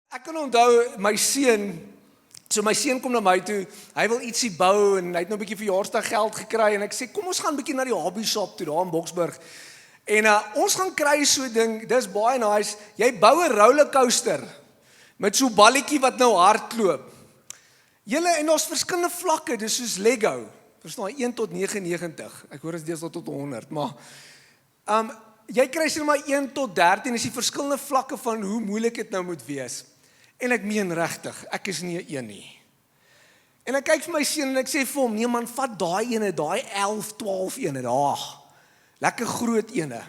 Ek kan onthou my seun kom na my toe, hy wil ietsie bou en hy het nou 'n bietjie verjaarsdag geld gekry en ek sê kom ons gaan 'n bietjie na die hobby shop toe daar in Boksburg. En ons gaan kry so 'n ding, dis baie nice. Jy bou 'n rollercoaster met so 'n balletjie wat nou hardloop. Julle en daar's verskillende vlakke, dis soos Lego. Verstaan, 1 tot 99. Ek hoor dit is deesdae tot 100, maar jy kry sê maar 1 tot 13 is die verskillende vlakke van hoe moeilik dit nou moet wees. En ek meen regtig, ek is nie 'n een nie. En ek kyk vir my seun en ek sê vir hom, nee man, vat daai ene, daai 11, 12 ene, daar. Lekker groot ene.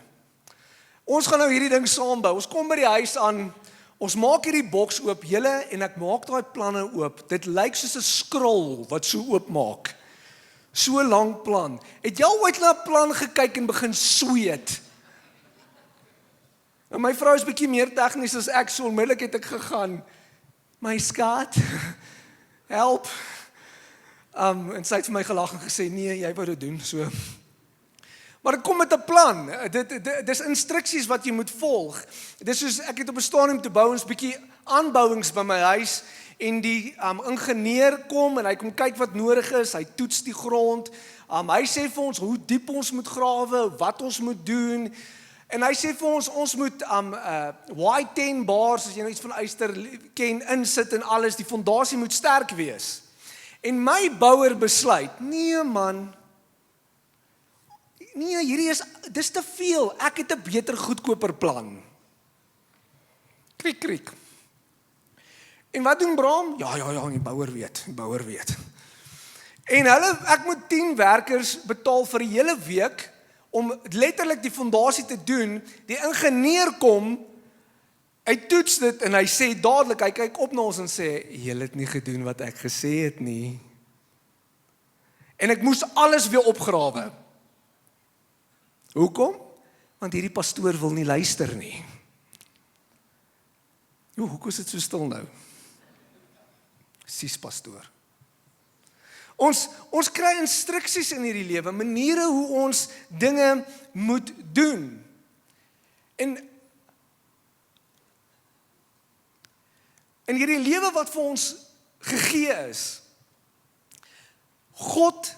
Ons gaan nou hierdie ding saam bou. Ons kom by die huis aan. Ons maak hierdie boks oop, julle, en ek maak daai planne oop. Dit lyk soos 'n scroll wat so oop maak. So 'n lang plan. Het jy al ooit na 'n plan gekyk en begin sweet? Nou my vrou is bietjie meer tegnies as ek, so onmiddellik het ek gegaan. My skat, help. En sy het vir my gelag en gesê, nee, jy wou dit doen, so. Maar dit kom met 'n plan. Dis instruksies wat jy moet volg. Dis soos, ek het op 'n stadium te bou, ons bietjie aanbouings by my huis, en die ingenieur kom, en hy kom kyk wat nodig is, hy toets die grond, hy sê vir ons, hoe diep ons moet grawe, wat ons moet doen, en hy sê vir ons moet Y10 bars, as jy nou iets van yster ken, insit en alles, die fondasie moet sterk wees. En my bouer besluit, nee man, nee, dis te veel, ek het 'n beter goedkoper plan. Kriek, kriek. En wat doen Bram? Ja, die bouer weet. En ek moet 10 werkers betaal vir 'n hele week, om letterlik die fondasie te doen. Die ingenieur kom, hy toets dit en hy sê dadelik, hy kyk op na ons en sê, julle het nie gedoen wat ek gesê het nie. En ek moes alles weer opgrawe. Hoekom? Want hierdie pastoor wil nie luister nie. Hoekom is dit so stil nou? Sis pastoor. Ons kry instruksies in hierdie lewe, maniere hoe ons dinge moet doen. En in hierdie lewe wat vir ons gegee is, God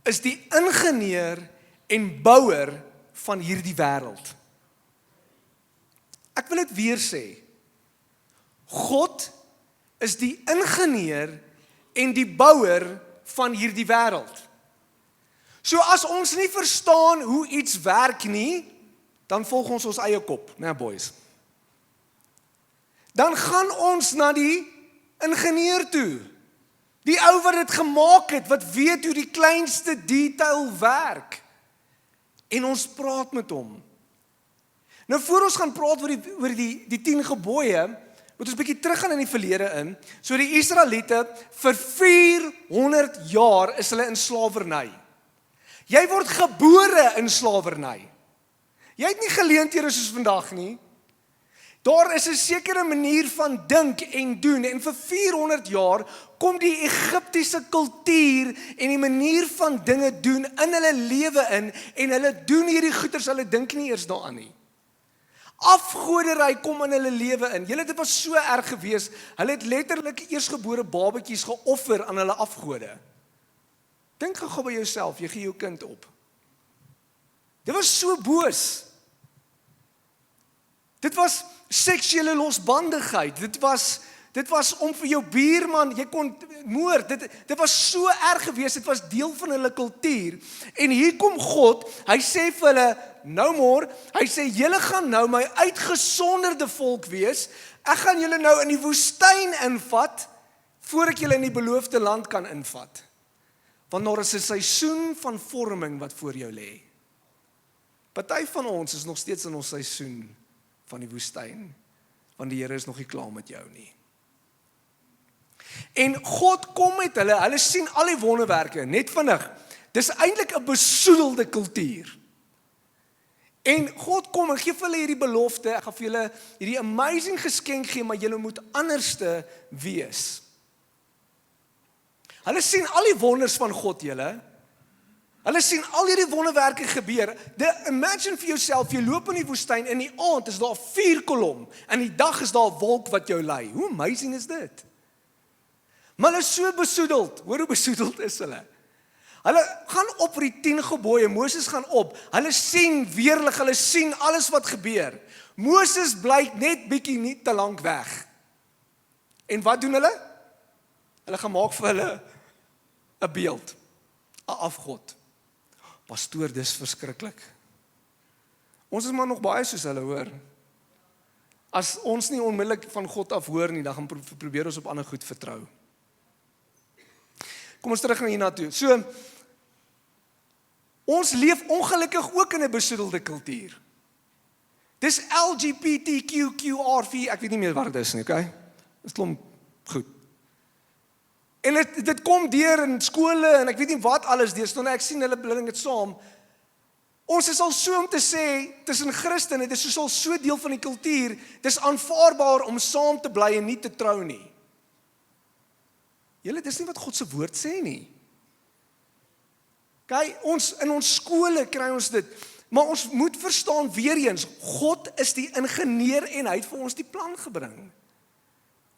is die ingenieur en bouer van hierdie wêreld. Ek wil dit weer sê. God is die ingenieur en die bouer van hierdie wêreld. So as ons nie verstaan hoe iets werk nie, dan volg ons eie kop, né boys. Dan gaan ons na die ingenieur toe. Die ou wat dit gemaak het, wat weet hoe die kleinste detail werk. En ons praat met hom. Nou voor ons gaan praat oor die 10 gebooie, moet ons 'n bietjie teruggaan in die verlede in. So die Israeliete, vir 400 jaar is hulle in slawerny. Jy word gebore in slawerny. Jy het nie geleenthede soos vandag nie. Daar is 'n sekere manier van dink en doen, en vir 400 jaar kom die Egiptiese kultuur en die manier van dinge doen in hulle lewe in, en hulle doen hierdie goeders, hulle dink nie eers daaraan nie. Afgoderry kom in hulle lewe in. Julle, dit was so erg gewees, hulle het letterlik eersgebore babatjies geoffer aan hulle afgode. Dink gou by jouself, jy gee jou kind op. Dit was so boos. Dit was seksuele losbandigheid, dit was om vir jou buurman, jy kon moord, dit was so erg gewees, dit was deel van hulle kultuur, en hier kom God, hy sê vir hulle, nou maar, hy sê, julle gaan nou my uitgesonderde volk wees, ek gaan julle nou in die woestyn invat, voor ek julle in die beloofde land kan invat, want daar is 'n seisoen van vorming wat voor jou lê. Party van ons is nog steeds in ons seisoen van die woestyn, want die Here is nog nie klaar met jou nie. En God kom met hulle sien al die wonderwerke, net vinnig, dis eintlik 'n besoedelde kultuur. En God kom en gee vir hulle hierdie belofte, ek gaan vir julle hierdie amazing geskenk gee, maar julle moet anderste wees. Hulle sien al die wonders van God, julle, Hulle sien al hierdie wonderwerke gebeur. Imagine vir jouself, jy loop in die woestyn, in die aand is daar 'n vuurkolom, en die dag is daar 'n wolk wat jou lei. Hoe amazing is dit? Maar hulle is so besoedeld. Hoor hoe besoedeld is hulle. Hulle gaan op vir die 10 gebooie, Moses gaan op, hulle sien weerlig, hulle sien alles wat gebeur. Moses blyk net bietjie nie te lank weg. En wat doen hulle? Hulle gaan maak vir hulle 'n beeld, 'n afgod. Pastoor, dis verskriklik. Ons is maar nog baie soos hulle, hoor. As ons nie onmiddellik van God af hoor nie, dan gaan probeer ons op ander goed vertrou. Kom ons terug na hiernatoe. So, ons leef ongelukkig ook in 'n besoedelde kultuur. Dis LGBTQQRV, ek weet nie meer wat dit is nie, okay? Dit klomp goed. En dit kom deur in skole en ek weet nie wat alles deur, ek sien hulle bring dit saam. Ons is al so om te sê, tussen Christene, dit is al so deel van die kultuur, dis aanvaarbaar om saam te bly en nie te trou nie. Julle, dis nie wat God se woord sê nie. Kyk, in ons skole kry ons dit, maar ons moet verstaan weer eens, God is die ingenieur en hy het vir ons die plan gebring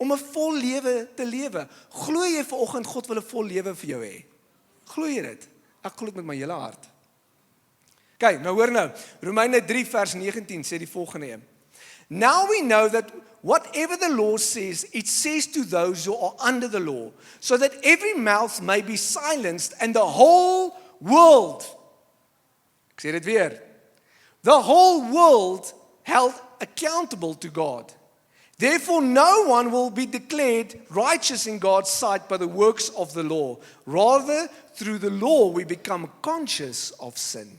om 'n vol lewe te lewe. Glo jy vanoggend God wil 'n vol lewe vir jou hê? Glo jy dit? Ek glo dit met my hele hart. Kyk, nou hoor nou, Romeine 3 vers 19 sê die volgende een. Now we know that whatever the law says, it says to those who are under the law, so that every mouth may be silenced and the whole world, ek sê dit weer, the whole world held accountable to God. Therefore, no one will be declared righteous in God's sight by the works of the law. Rather, through the law, we become conscious of sin.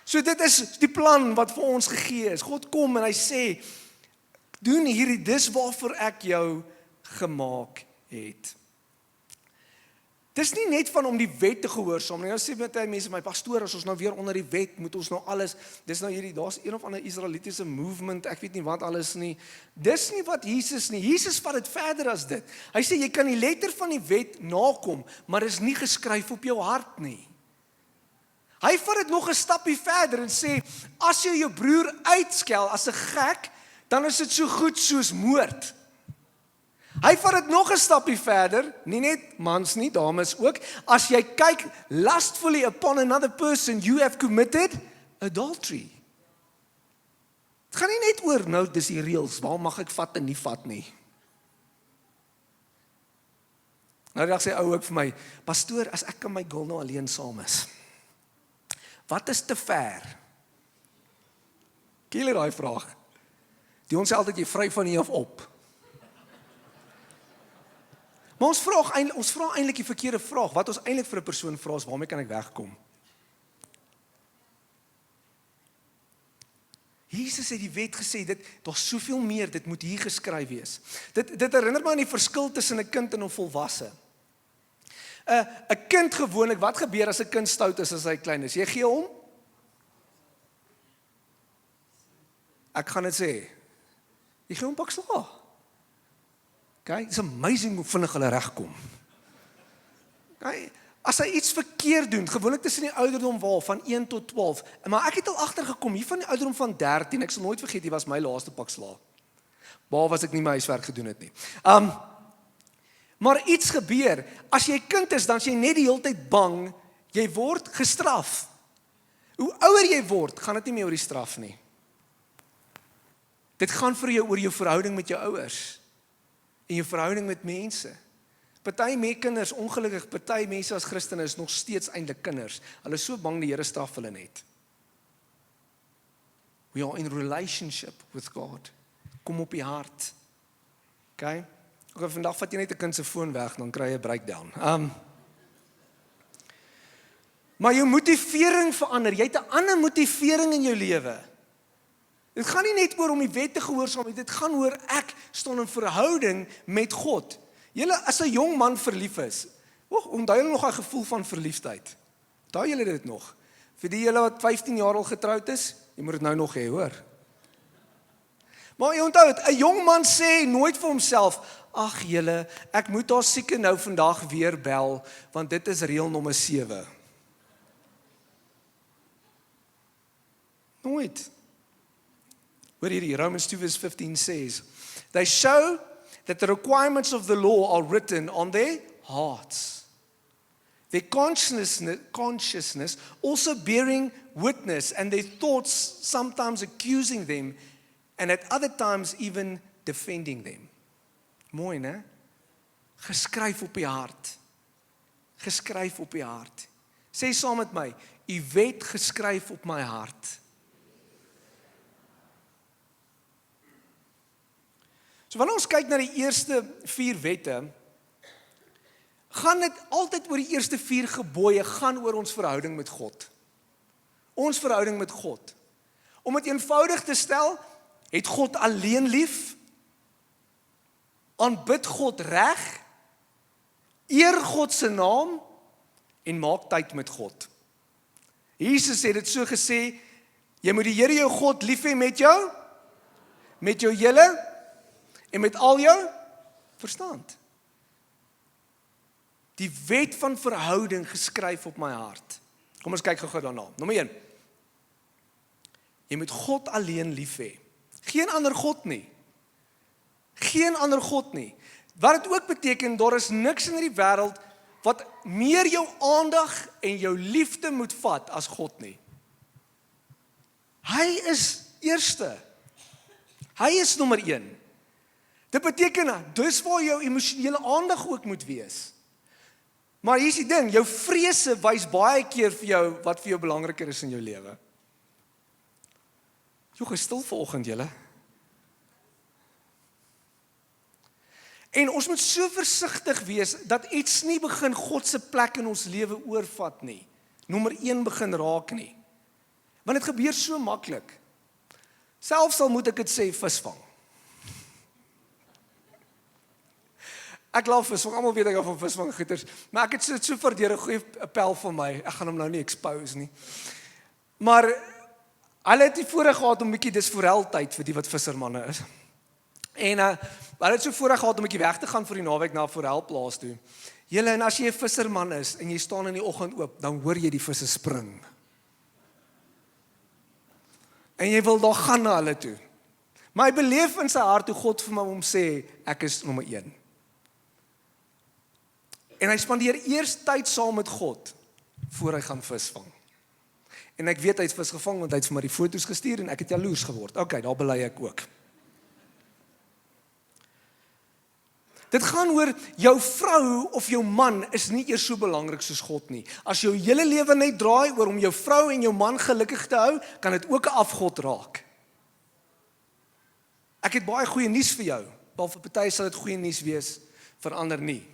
So dit is die plan wat vir ons gegee is. God kom en hy sê, doen hierdie, dis waarvoor ek jou gemaak het. Dis nie net van om die wet te gehoorsaam nie. Nou sê baie mense, my pastoor, as ons nou weer onder die wet, moet ons nou alles, dis nou hierdie, daar's een of ander Israelitiese movement, ek weet nie wat alles nie. Dis nie wat Jesus nie. Jesus vat dit verder as dit. Hy sê, jy kan die letter van die wet nakom, maar is nie geskryf op jou hart nie. Hy vat dit nog 'n stappie verder en sê, as jy jou broer uitskel as 'n gek, dan is dit so goed soos moord. Hy vat dit nog 'n stappie verder, nie net mans nie, dames ook. As jy kyk lustfully upon another person, you have committed adultery. Het gaan nie net oor, nou dis die reëls, waar mag ek vat en nie vat nie. Nou dag sê ou ook vir my, pastoor, as ek en my girl nou alleen saam is, wat is te ver? Ken jy daai vraag? Die ons sê altyd, jy vry van hier af op. Maar ons vra eintlik die verkeerde vraag. Wat ons eintlik vir 'n persoon vra is, waarmee kan ek wegkom? Jesus het die wet gesê, daar's soveel meer, dit moet hier geskryf wees. Dit herinner my aan die verskil tussen 'n kind en 'n volwasse. 'n kind gewoonlik, wat gebeur as 'n kind stout is as hy klein is? Jy gee hom? Ek gaan dit sê. Jy gee hom pak slaag. Okay, it's amazing hoe vinnig hulle regkom. Okay, as hy iets verkeerd doen, gewoonlik tussen die ouderdom van 1 tot 12, maar ek het al agtergekom, hier van die ouderdom van 13, ek sal nooit vergeet, hier was my laaste pak slaag. Behalwe as ek nie my huiswerk gedoen het nie. Maar iets gebeur, as jy kind is, dan is jy net die hele tyd bang, jy word gestraf. Hoe ouer jy word, gaan dit nie meer oor die straf nie. Dit gaan vir jou oor jou verhouding met jou ouers. En jou verhouding met mense. Party kinders, ongelukkig, party mense as Christene is nog steeds eintlik kinders. Hulle is so bang die Here straf hulle net. We are in relationship with God. Kom op die hart. Okay? Ok, vandag vat jy net 'n kind se foon weg, dan kry jy 'n breakdown. Maar jou motivering verander. Jy het 'n ander motivering in jou lewe. Dit gaan nie net oor om die wet te gehoorsaam nie, dit gaan oor ek staan in verhouding met God. Julle, as 'n jong man verlief is, onthou julle nog 'n gevoel van verliefdheid? Onthou julle dit nog? Vir die julle wat 15 jaar al getroud is, jy moet dit nou nog hê, hoor. Maar jy onthou dit, 'n jong man sê nooit vir homself, ag julle, ek moet haar seker nou vandag weer bel, want dit is reël nommer 7. Nooit. Hoor hierdie, Romans 2 verse 15 says, they show that the requirements of the law are written on their hearts. Their consciousness also bearing witness, and their thoughts sometimes accusing them, and at other times even defending them. Mooi, né? Geskryf op die hart. Geskryf op die hart. Sê saam met my, u wet geskryf op my hart. So wanneer ons kyk na die eerste 4 wette, gaan dit altyd oor die eerste 4 gebooie, gaan oor ons verhouding met God. Ons verhouding met God. Om dit eenvoudig te stel, het God alleen lief, aanbid God reg, eer God se naam, en maak tyd met God. Jesus het dit so gesê, jy moet die Here jou God lief hê met jou hele, en met al jou verstand. Die wet van verhouding geskryf op my hart. Kom ons kyk gou daarna. Nommer 1. Jy moet God alleen lief hê. Geen ander God nie. Geen ander God nie. Wat dit ook beteken, daar is niks in hierdie wêreld wat meer jou aandag en jou liefde moet vat as God nie. Hy is eerste. Hy is nommer 1. Dit beteken, dis waar jou emosionele aandag ook moet wees. Maar hier is die ding, jou vrese wys baie keer vir jou wat vir jou belangriker is in jou lewe. Jy is stil vanoggend, julle. En ons moet so versigtig wees dat iets nie begin God se plek in ons lewe oorvat nie. Nommer 1 begin raak nie. Want dit gebeur so maklik. Selfs al moet ek dit sê, visvang. Ek laat visvang, almal weet ek al van visvanggieters, maar ek het dit so verdeer 'n goeie appel van my. Ek gaan hom nou nie expose nie. Maar hulle het die voorreg gehad om bietjie, dis foreltyd vir die wat vissermanne is. En hulle het so voorreg gehad om bietjie weg te gaan vir die naweek na 'n forelplaas toe. Julle, en as jy 'n visserman is en jy staan in die oggend oop, dan hoor jy die visse spring. En jy wil daar gaan na hulle toe. Maar hy beleef in sy hart hoe God vir hom sê, ek is nommer 1. En hy spandeer eers tyd saam met God voor hy gaan visvang. En ek weet hy het vis gevang want hy het vir my die foto's gestuur en ek het jaloers geword. Okay, daar bely ek ook. Dit gaan oor jou vrou of jou man is nie eers so belangrik soos God nie. As jou hele lewe net draai oor om jou vrou en jou man gelukkig te hou, kan dit ook 'n afgod raak. Ek het baie goeie nuus vir jou. Behalwe vir party sal dit goeie nuus wees, vir ander nie.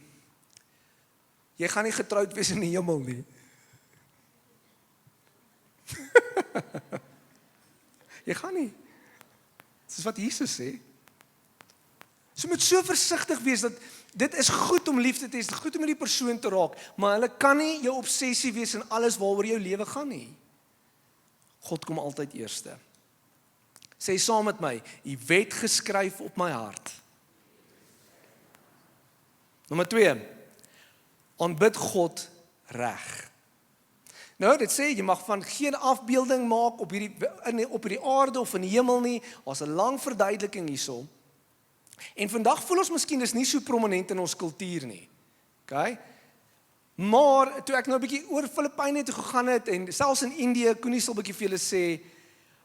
Jy gaan nie getroud wees in die hemel nie. Jy gaan nie. Dis wat Jesus sê. So moet so versigtig wees dat dit is goed om liefde te hê, dit is goed om met die persoon te raak, maar hulle kan nie jou obsessie wees in alles waaroor jou lewe gaan nie. God kom altyd eerste. Sê saam met my, die wet geskryf op my hart. Nommer 2. Aanbid God reg. Nou, dit sê, jy mag van geen afbeelding maak op hierdie aarde of in die hemel nie. Daar's 'n lang verduideliking hierso. En vandag voel ons miskien dis nie so prominent in ons kultuur nie. Okay? Maar toe ek nou 'n bietjie oor Filippyne toe gegaan het en selfs in Indië, Koenie sal 'n bietjie vir julle sê,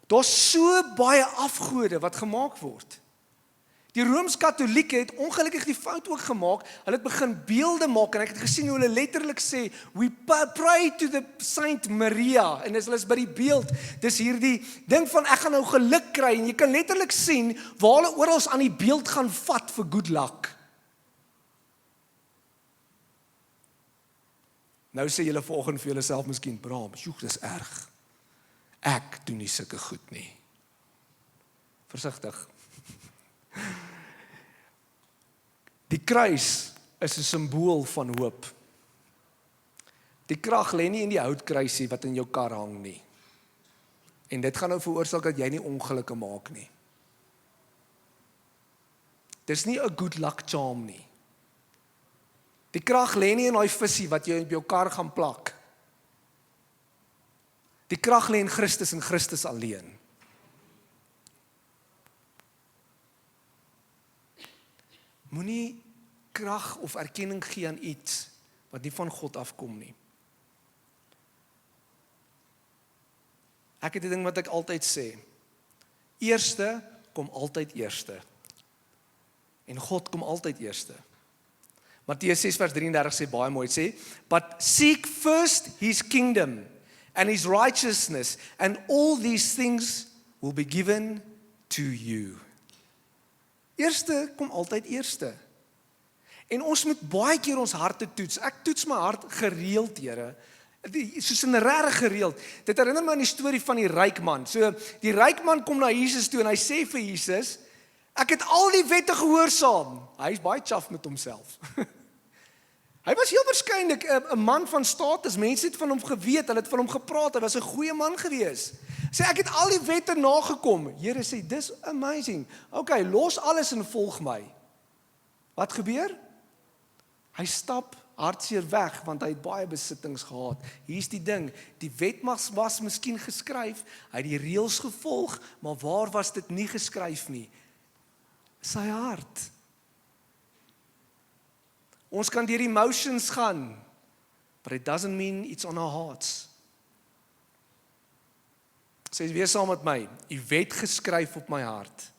daar's so baie afgode wat gemaak word. Die Rooms-Katolieke het ongelukkig die fout ook gemaak. Hulle het begin beelde maak en ek het gesien hoe hulle letterlik sê, we pray to the Saint Maria. En as hulle is by die beeld, dis hierdie ding van ek gaan nou geluk kry en jy kan letterlik sien waar hulle oral aan die beeld gaan vat vir good luck. Nou sê julle vanoggend vir julleself miskien, Bram, joeg, dis erg. Ek doen nie sulke goed nie. Versigtig. Die kruis is 'n simbool van hoop. Die krag lê nie in die houtkruisie wat in jou kar hang nie. En dit gaan nou veroorsaak dat jy nie ongelukke maak nie. Dis nie 'n good luck charm nie. Die krag lê nie in daai visie wat jy op jou kar gaan plak. Die krag lê in Christus alleen. Moenie krag of erkenning gee aan iets wat nie van God afkom nie. Ek het 'n ding wat ek altyd sê. Eerste kom altyd eerste. En God kom altyd eerste. Matteus 6 vers 33 sê baie mooi, sê, but seek first his kingdom and his righteousness, and all these things will be given to you. Eerste kom altyd eerste. En ons moet baie keer ons harte toets. Ek toets my hart gereeld, Here. Soos 'n regtig gereeld. Dit herinner my aan die storie van die ryk man. So, die ryk man kom na Jesus toe en hy sê vir Jesus, ek het al die wette gehoorsaam. Hy is baie chaff met homself. Hy was heel waarskynlik 'n man van status. Mense het van hom geweet, hulle het van hom gepraat. Hy was 'n goeie man gewees. Sê ek het al die wette nagekom. Here sê, dis amazing. Okay, los alles en volg my. Wat gebeur? Hy stap hartseer weg want hy het baie besittings gehad. Hier's die ding, die wet was miskien geskryf, hy het die reëls gevolg, maar waar was dit nie geskryf nie? Sy hart. Ons kan deur emotions gaan, but it doesn't mean it's on our hearts. Sê weer saam met my, u wet geskryf op my hart.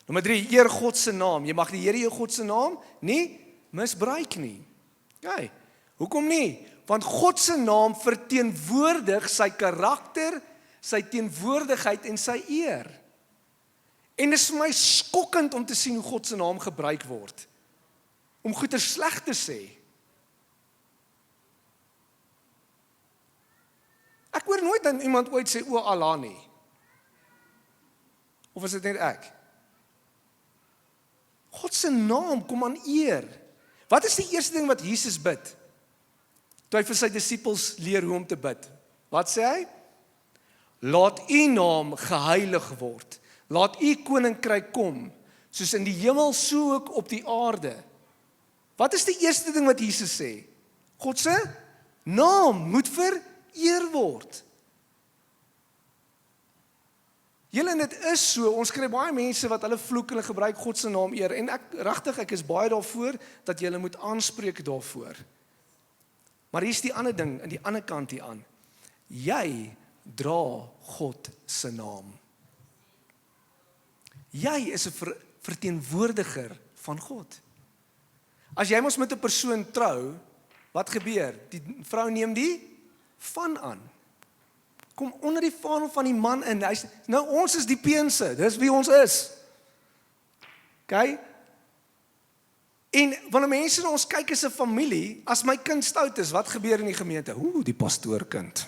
Nommer 3, eer God se naam. Jy mag die Here jou God se naam nie misbruik nie. Ja, hoekom nie? Want God se naam verteenwoordig sy karakter, sy teenwoordigheid en sy eer. En dit is vir my skokkend om te sien hoe God se naam gebruik word. Om goeie sleg te sê. Ek hoor nooit aan iemand ooit sê, o Allah nie. Of is dit net ek? God se naam kom aan eer. Wat is die eerste ding wat Jesus bid? Toe hy vir sy disippels leer hoe om te bid. Wat sê hy? Laat u naam geheilig word. Laat u koninkryk kom, soos in die hemel so ook op die aarde. Wat is die eerste ding wat Jesus sê? God se naam moet vereer word. Julle, en dit is so, ons kry baie mense wat hulle vloek en hulle gebruik God se naam eer, en ek is baie daarvoor, dat julle moet aanspreek daarvoor. Maar hier is die ander ding, in die ander kant hier aan. Jy dra God se naam. Jy is 'n verteenwoordiger van God. As jy mos met 'n persoon trou, wat gebeur? Die vrou neem die van aan. Kom onder die vaandel van die man in. Nou ons is die peense, dis wie ons is. Okay? En wanneer mense na ons kyk as 'n familie, as my kind stout is, wat gebeur in die gemeente? Die pastoorkind.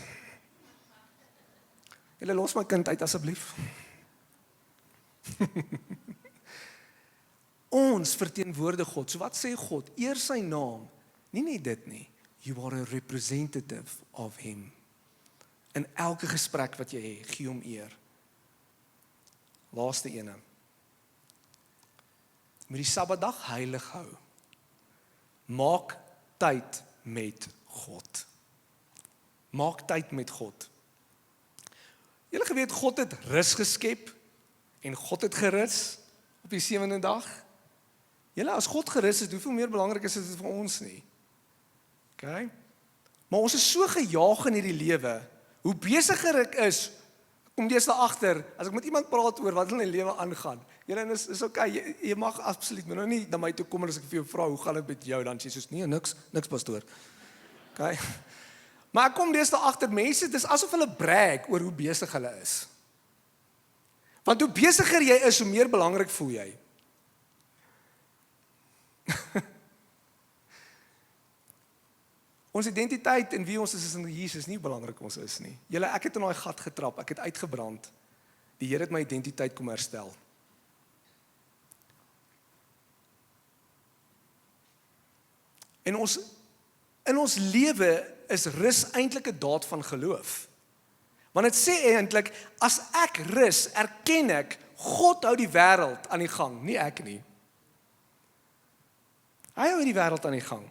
Julle los my kind uit asseblief. Ons verteenwoordig God. So wat sê God? Eer sy naam. Nie net dit nie. You are a representative of him. In elke gesprek wat jy het, gee hom eer. Laaste ene. Moet die Sabbatdag heilig hou. Maak tyd met God. Maak tyd met God. Julle geweet, God het rus geskep en God het gerus op die 7de dag. Julle, as God gerus is, hoeveel meer belangrik is dit vir ons nie? Okay? Maar ons is so gejaag in hierdie lewe. Hoe besiger ek is, kom deesdae agter, as ek met iemand praat oor wat in my lewe aangaan. Julle, is okay, jy mag absoluut, maar nou nie na my toe kom en as ek vir jou vra, hoe gaan dit met jou, dan sê soos, nee, niks pastoor. Okay? Maar ek kom deesdae agter, mense, dit is asof hulle brag oor hoe besig hulle is. Want hoe besiger jy is, hoe meer belangrik voel jy. Ons identiteit en wie ons is in Jesus nie belangrik ons is nie. Julle, ek het in daai gat getrap, ek het uitgebrand. Die Here het my identiteit kom herstel. En in ons lewe is rus eintlik 'n daad van geloof. Want dit sê eintlik, as ek rus, erken ek, God hou die wêreld aan die gang, nie ek nie. Hy hou die wêreld aan die gang.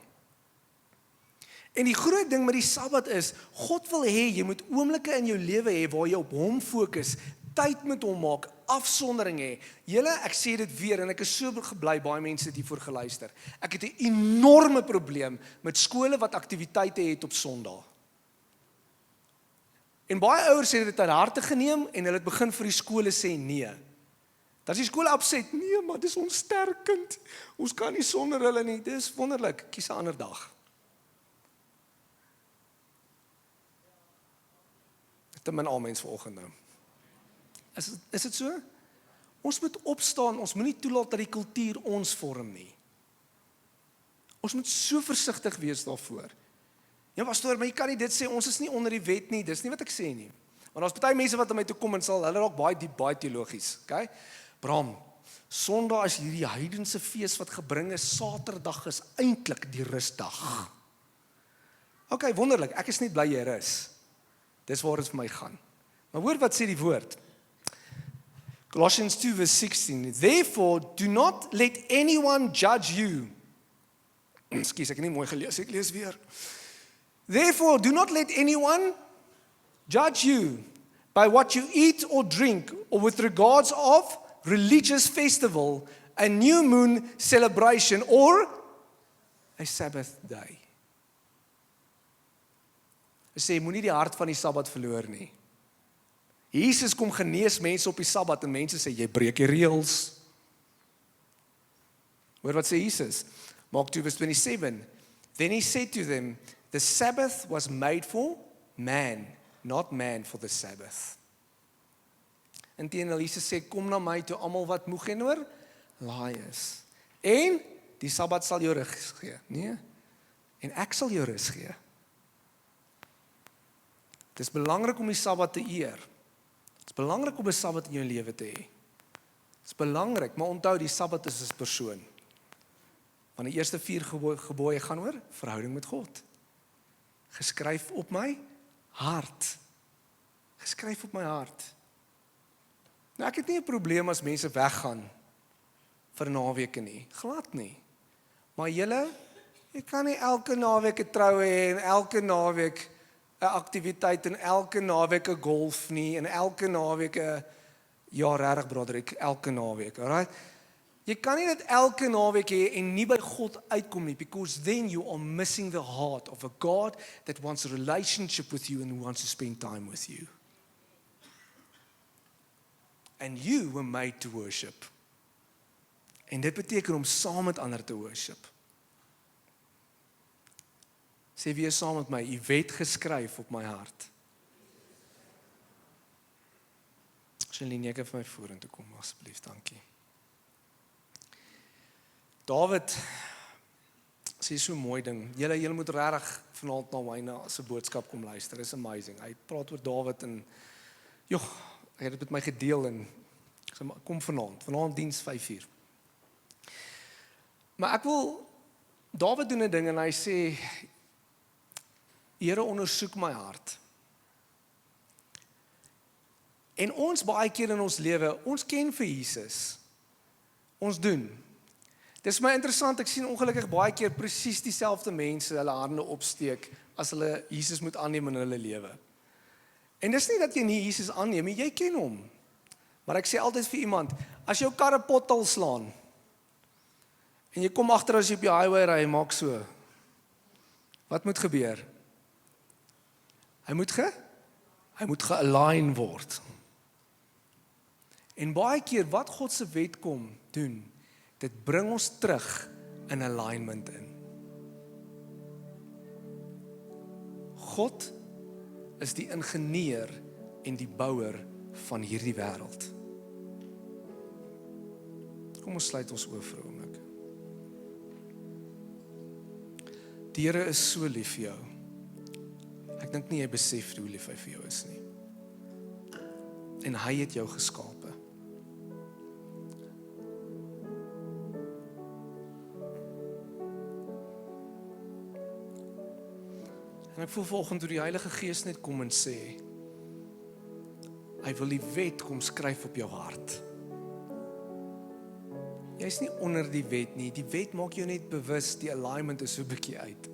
En die groot ding met die Sabbat is, God wil hê, jy moet oomblikke in jou lewe hê, waar jy op hom fokus, tyd met hom maak, afsondering hê. Julle, ek sê dit weer, en ek is so gebly, baie mense het hiervoor geluister. Ek het 'n enorme probleem met skole wat aktiwiteite het op Sondag. En baie ouers het dit uit harte geneem, en hulle het begin vir die skole sê nee. Dat die skole opset, nee, maar dis ons sterkkind, ons kan nie sonder hulle nie, dis wonderlik, kies 'n ander dag. Te min almens vanoggend nou. Is dit so? Ons moet opstaan, ons moet nie toelaat dat die kultuur ons vorm nie. Ons moet so versigtig wees daarvoor. Ja, pastoor, maar jy kan nie dit sê, ons is nie onder die wet nie, dis nie wat ek sê nie. Want daar's baie mense wat aan my toe kom en sal, hulle raak baie diep, baie teologies, okay? Bram, Sondag is hierdie heidense fees wat gebring is, Saterdag is eintlik die rusdag. Okay, wonderlik, ek is net bly jy rus. Dis waar dit vir my gaan. Maar hoor wat sê die woord. Colossians 2 verse 16. Therefore, do not let anyone judge you. Ekskuus, ek het nie mooi gelees, ek lees weer. Therefore, do not let anyone judge you by what you eat or drink, or with regards of religious festival, a new moon celebration, or a Sabbath day. Hy sê, moenie die hart van die Sabbat verloor nie. Jesus kom genees mense op die Sabbat en mense sê, jy breek die reëls. Hoor wat sê Jesus? Mark 2 verse 27. Then he said to them, the Sabbath was made for man, not man for the Sabbath. Inteendeel, Jesus sê, kom na my toe almal wat moeg en oorlaai is. En die Sabbat sal jou rus gee. Nee. En ek sal jou rus gee. Het is belangrik om die Sabbat te eer. Het is belangrik om 'n Sabbat in jou lewe te hê. Het is belangrik, maar onthou die Sabbat is 'n persoon. Want die eerste 4 gebooie gaan oor verhouding met God. Geskryf op my hart. Geskryf op my hart. Nou ek het nie 'n probleem as mense weggaan vir naweke nie. Glad nie. Maar jy kan nie elke naweek 'n troue hê en elke naweek 'n aktiwiteit en elke naweek 'n golf nie en elke naweek 'n ja, regtig Broderick, elke naweek, alright? Jy kan nie dit elke naweek hê en nie by God uitkom nie, because then you are missing the heart of a God that wants a relationship with you and who wants to spend time with you. And you were made to worship. En dit beteken om saam met ander te worship. Sê weer saam met my, u wet geskryf op my hart. Shalini, ek het vir my vorentoe kom, asseblief, dankie. David sê so 'n mooi ding. Julle moet regtig vanaand na my as 'n boodskap kom luister. It's amazing. Hy praat oor David en joh, hy het dit met my gedeel en kom vanaand diens 5:00. Maar ek wil David doen 'n ding en hy sê Here, ondersoek my hart. En ons baie keer in ons lewe, ons ken vir Jesus. Ons doen. Dis my interessant, ek sien ongelukkig baie keer presies dieselfde mense hulle hande opsteek as hulle Jesus moet aanneem in hulle lewe. En dis nie dat jy nie Jesus aanneem nie, jy ken hom. Maar ek sê altyd vir iemand, as jou kar 'n pothol slaan en jy kom agter as jy op die highway ry, maak so. Wat moet gebeur? Hy moet ge-align word. En baie keer wat God se wet kom doen, dit bring ons terug in alignment in. God is die ingenieur en die bouer van hierdie wêreld. Kom ons sluit ons oë vir 'n oomblik. Die Here is so lief vir jou. Ek dink nie jy besef hoe lief hy vir jou is nie. En hy het jou geskape. En ek voel vanoggend hoe die Heilige Gees net kom en sê, hy wil die wet kom skryf op jou hart. Jy is nie onder die wet nie, die wet maak jou net bewus, die alignment is so 'n bietjie uit.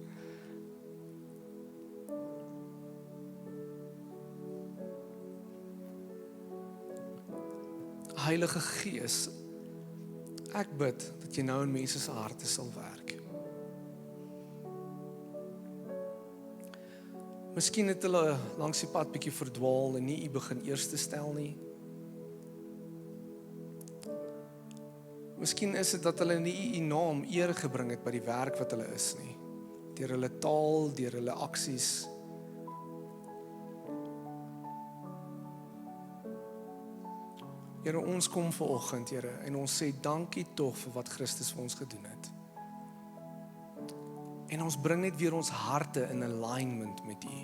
Heilige Gees, ek bid dat jy nou in mense se harte sal werk. Miskien het hulle langs die pad bietjie verdwaal en nie U begin eers te stel nie. Miskien is dit dat hulle nie U naam eer gebring het by die werk wat hulle is nie. Deur hulle taal, deur hulle aksies. Here, ons kom vanoggend, Here, en ons sê dankie tog vir wat Christus vir ons gedoen het. En ons bring net weer ons harte in alignment met U.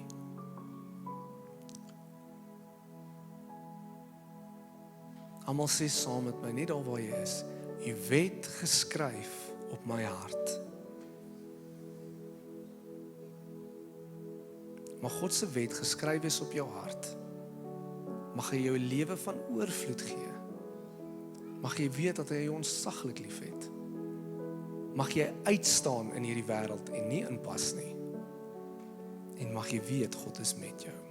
Almal sê saam met my, net daar waar jy is, U wet geskryf op my hart. Mag God se wet geskryf wees op jou hart. Mag hy jou 'n lewe van oorvloed gee. Mag jy weet dat hy jou ontsaglik liefhet. Mag jy uitstaan in hierdie wêreld en nie inpas nie. En mag jy weet God is met jou.